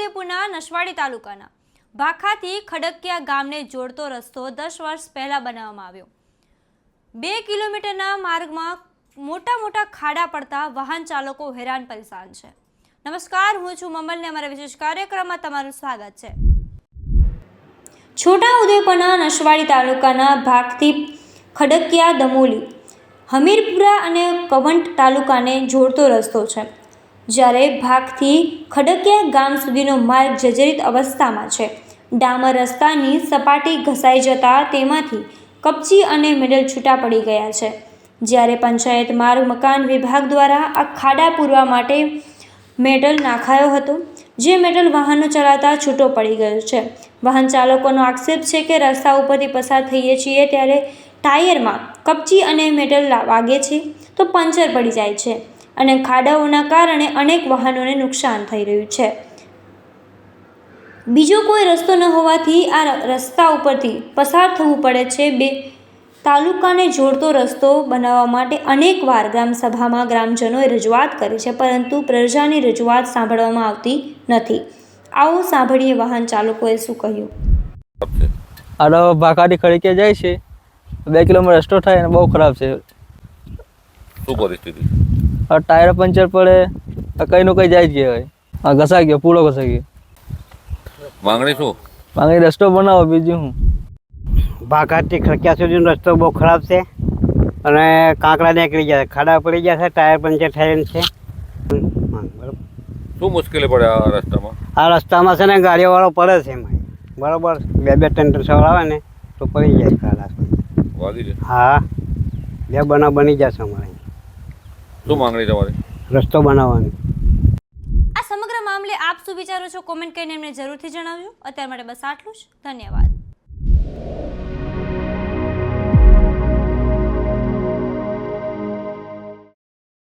છોટાઉદેપુરના નસવાડી તાલુકાના ભાખાથી ખડકિયા ગામને જોડતો રસ્તો 10 વર્ષ પહેલા બનાવવામાં આવ્યો। 2 કિલોમીટરના માર્ગમાં મોટા ખાડા પડતા વાહન ચાલકો હેરાન પરેશાન છે। નમસ્કાર, હું છું મમલ ને અમારા વિશેષ કાર્યક્રમમાં તમારું સ્વાગત છે। છોટાઉદેપુરના નસવાડી તાલુકાના ભાખથી ખડકિયા દમોલી હમીરપુરા અને કવંટ તાલુકાને જોડતો રસ્તો છે, જ્યારે ભાખથી ખડકિયા ગામ સુધીનો માર્ગ જર્જરિત અવસ્થામાં છે। ડામર રસ્તાની સપાટી ઘસાઈ જતા તેમાંથી કપચી અને મેટલ છૂટા પડી ગયા છે, જ્યારે પંચાયત માર્ગ મકાન વિભાગ દ્વારા આ ખાડા પૂરવા માટે મેટલ નાખાયો હતો, જે મેટલ વાહનો ચલાવતા છૂટો પડી ગયો છે। વાહન ચાલકોનો આક્ષેપ છે કે રસ્તા ઉપરથી પસાર થઈએ છીએ ત્યારે ટાયરમાં કપચી અને મેટલ વાગે છે તો પંચર પડી જાય છે અને ખાડાઓના કારણે અનેક વાહનોને નુકસાન થઈ રહ્યું છે। બીજો કોઈ રસ્તો ન હોવાથી આ રસ્તા ઉપરથી પસાર થવું પડે છે। બે તાલુકાને જોડતો રસ્તો બનાવવા માટે અનેકવાર ગ્રામસભામાં ગ્રામજનોએ રજૂઆત કરી છે, પરંતુ પ્રજાની રજૂઆત સાંભળવામાં આવતી નથી। આવો સાંભળીએ વાહન ચાલકોએ શું કહ્યું। આડો ભાખાથી ખડકિયા જાય છે, 2 કિલોમીટર રસ્તો થાય અને બહુ ખરાબ છે। શું પરિસ્થિતિ? ટાયર પંચર પડે, કઈનું કઈ જાય જ ગયા, આ ઘસાઈ ગયો, પૂરો ઘસાઈ ગયો। માંગણી શું? માંગણી રસ્તો બનાવો, બીજું શું। ભાખાથી ખડકિયા સુધીનો રસ્તો બહુ ખરાબ છે અને કાંકરા નીકળી જાય, ખાડા પડી ગયા છે, ટાયર પંચર થયેલ છે। શું મુશ્કેલી પડે આ રસ્તામાં? આ રસ્તામાં છે ને ગાડીઓવાળો પડે છે એમાં, બરાબર 2-3 સવાર આવે ને તો પડી જાય ખાડા વાગી છે? હા, 2 બનાવ બની જશે અમારે। શું માંગણી તમારી? રસ્તો બનાવવાની। આ સમગ્ર મામલે આપ શું વિચારો છો, કોમેન્ટ કરીને એમને જરૂરથી જણાવજો। અત્યાર માટે બસ આટલું જ। ધન્યવાદ।